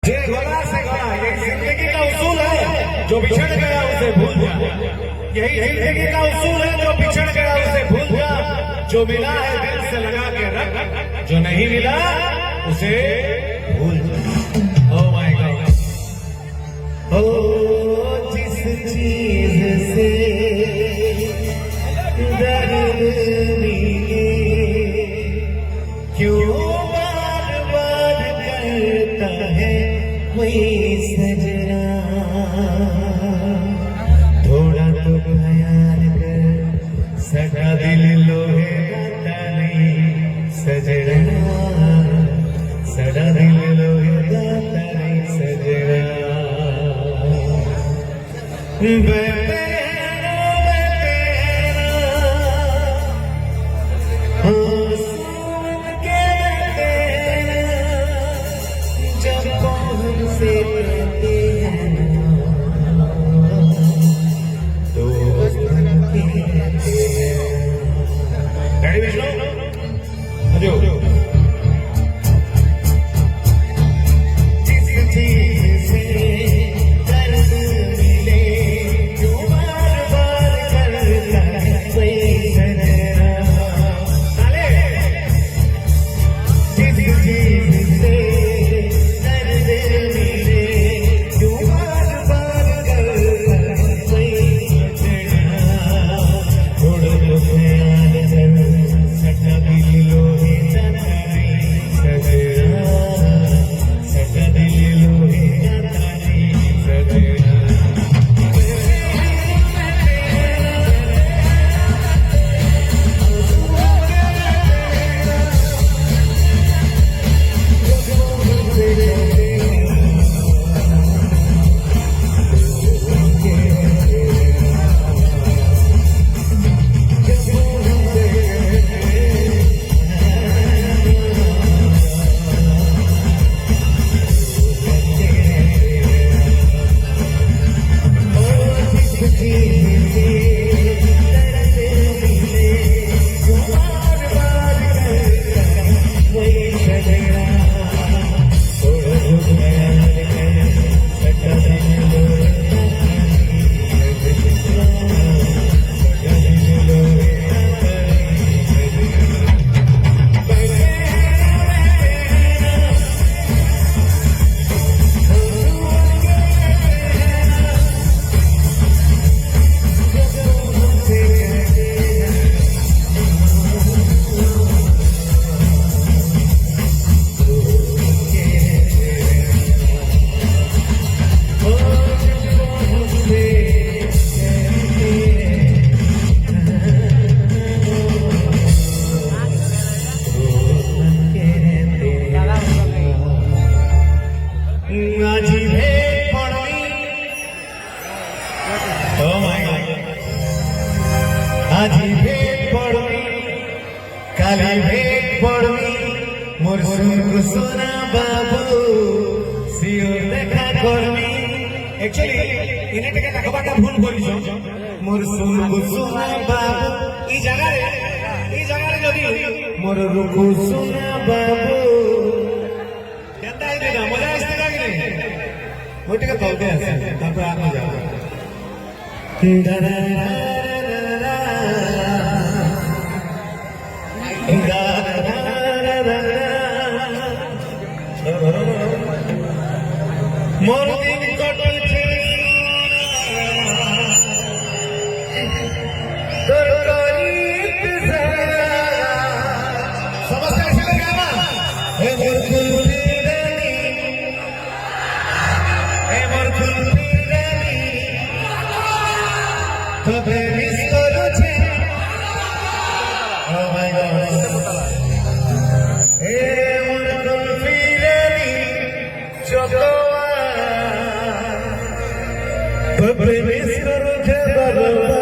जे गला से गला, यही जिंदगी का उसूल है। जो बिछड़ गया उसे भूल जा। यही जिंदगी का उसूल है। जो बिछड़ गया उसे भूल जा। जो मिला है दिल से लगा के रख, जो नहीं मिला उसे भूल जा। ओह माय गॉड। ओ जिस चीज से दर्द मिले, क्यों बार बार करता है वही सजना। थोड़ा तो ख्याल कर, सगा दिल लोहे का नहीं सजना। सड़ा दिल लोहे का नहीं सजना। আজি ভেট পড়বি, কালি ভেট পড়বি, মোর সুর সোনা বাবু সিও দেখা করবি। एक्चुअली इने टिके कहबाटा भूल करिस। मोर सुर सोना बाबू ई जगह रे जदी मोर रुकु सोना बाबू केनता आइ देना मजा आइते लागे नहीं। मोर टिके तलते आसे तापर आगे जाओ। मोर दिन कटल छे तोर करीत से समझते ऐसे लगे ना। हे मोर कुलफी रानी, हे मोर कुलफी रानी, तबे मिस करू छे। Oh my god. हे मोर कुलफी रानी चको प्रेमिस करू छे बलवा।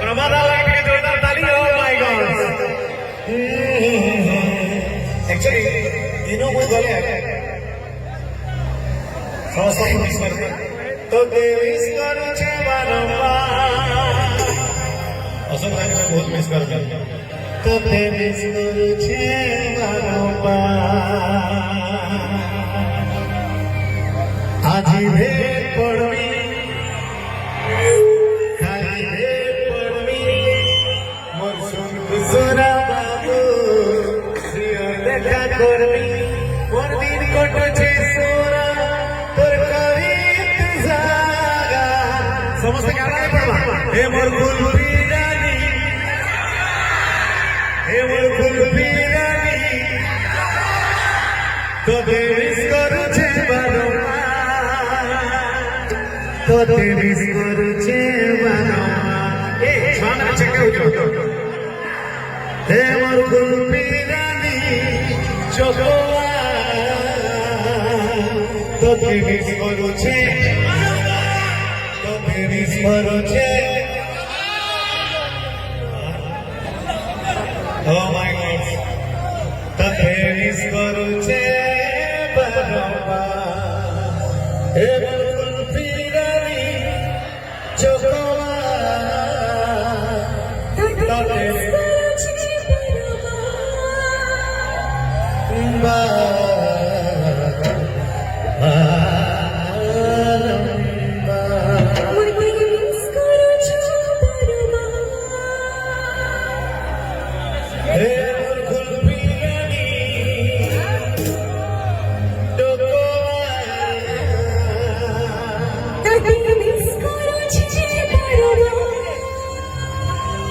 प्रमादा लागे जोरदार ताली। Oh my god. एक्चुअली इनो कोई गले समस्त मिस कर तो प्रेमिस करू छे बलवा। असम रानी में बहुत मिस कर তোতে মিস করছে আজি ভেদ পড়বি খালি ভেদ পড়বি মোর সুরা বাবু সিও দেখা করবি পরদিন কটছে সোরা তোর করি ইন্তজারা সমস্ত গানা পড়বা হে মোর গুলবি রানী হে মোর গুলবি রানী তোতে মিস করছে তোতে মিস করছে এ সামনে চেক হইতো হে মোর গুলবি রানী চোখা তোতে মিস করছে তোতে মিস করছে ও মাই গড তোতে মিস করছে বাবা হে মোর গুলবি রানী চোখা তোতে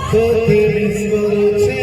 তোতে মিস করছে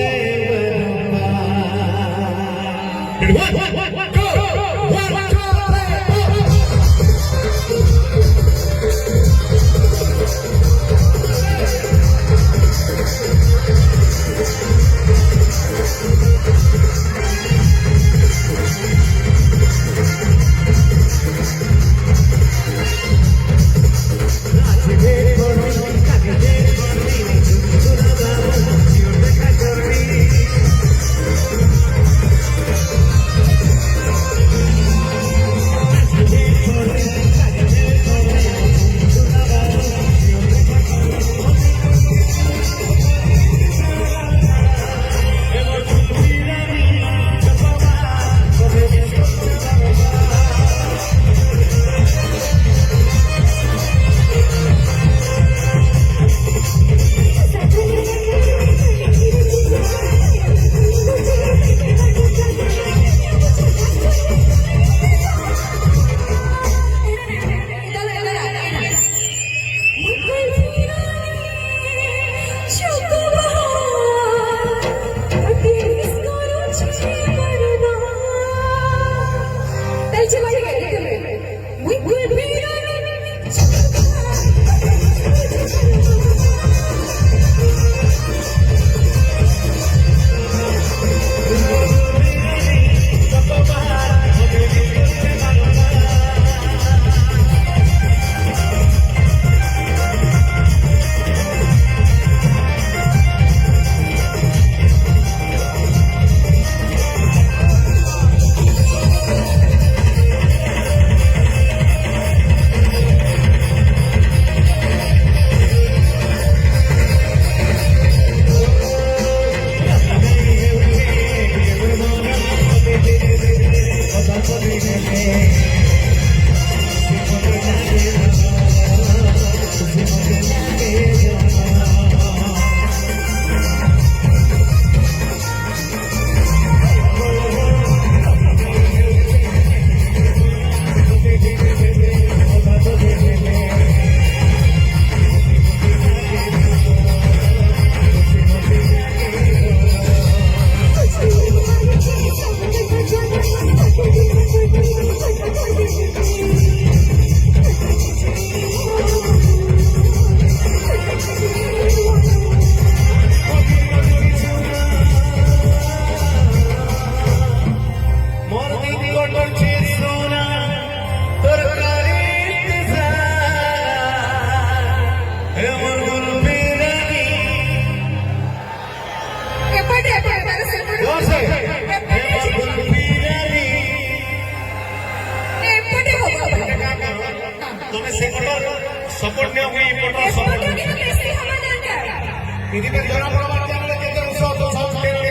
सपोर्ट नहीं हुई इम्पोर्टेंट सपोर्ट सपोर्ट के लिए पैसे हमारे अंदर इधर जरा बड़ा बात जाने लगे तो 100 200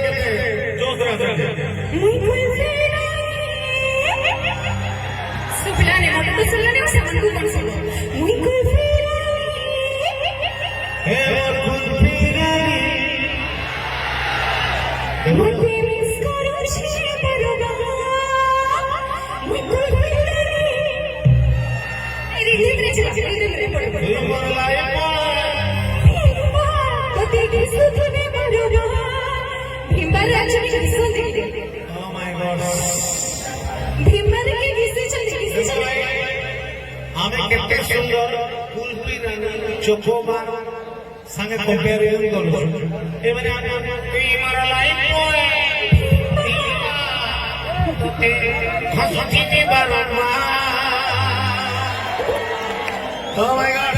मुई कुल्फीरानी सुबलाने मोटे तो सुबलाने और सामान को कौन सुनो मुई कुल्फीरानी हे मोर कुल्फी रानी मुई प्रेमिक्स करो छे बरोबा मुई कुल्फीरानी अरे इधर चला इधर पड़े पड़े तू मोर लाइफ तो तेरी सुधने बरोबा भीमबार राजा की सुन दे ओ माय गॉड भीमबार के किसे चल আমি কেতে সুন্দর কুলফি রানী চকোবার সঙ্গে কম্পেয়ারিজন করলো এবারে আমি তুই মারা লাইফ বয় হাসিতে বারমা ও মাই গড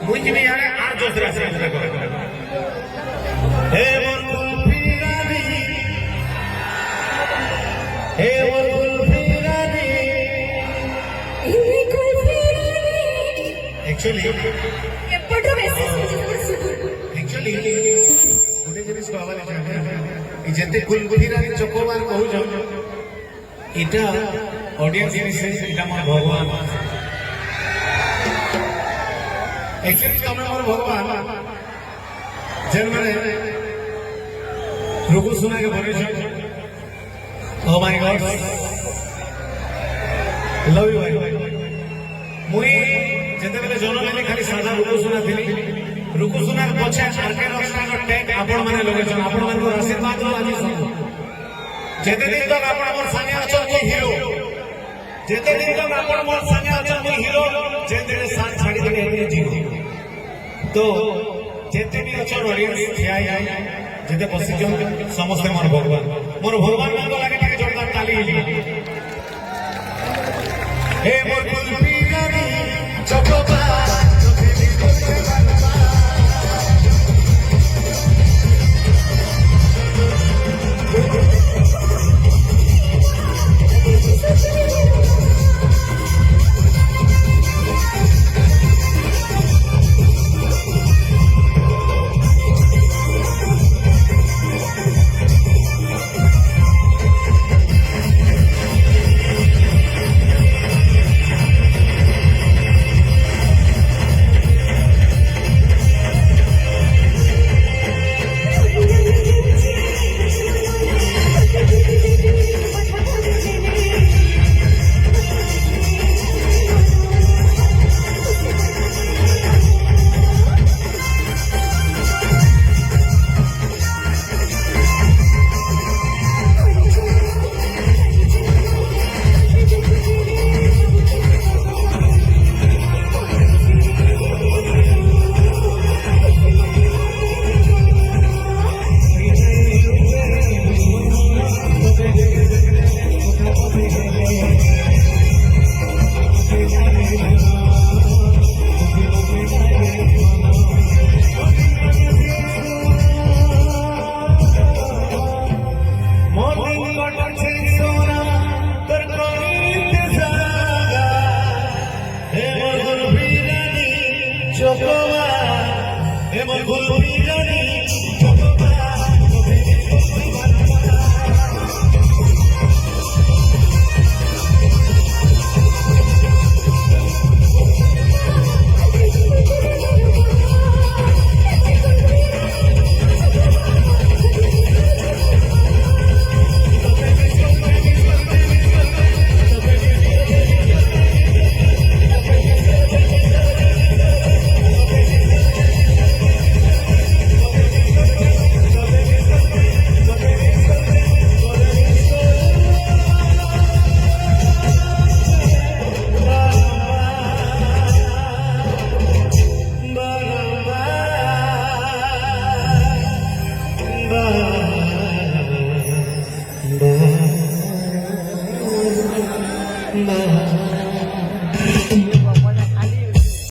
বুঝবি আরে আর দোসরা সে করে হে মোর কুলফি রানী হে মোর কুলফি রানী मुई कुल्फीरानी एक्चुअली ఎప్పుడు మెసేజ్ एक्चुअली गोटे जिनिस कहबार इच्छा जेते कुलफी रानी चकोबार कहूछ इटा ऑडियंस जिनिस इटा मोर भगवान एक्चुअली तमे मोर भगवान जेन माने रुकु सुना के बने छ oh my God love you भाई मुई जेतेबेले जन्म लेली खाली सादा रुकु सुना थिली रुकु सुनार पछे आरके रक्षा को टैग आपण माने लगेछन आपण मानको आशीर्वाद रो आज सब जेते दिन तक आपण मोर संगे अछन मुई हीरो जेते दिन तक आपण मोर संगे अछन मुई हीरो जेते दिन साथ छाड़ी देले एने जीरो तो जेते भी अछन ऑडियंस थियाई जेते बसिजन समस्त मोर भगवान को लागे टिके जोरदार ताली हे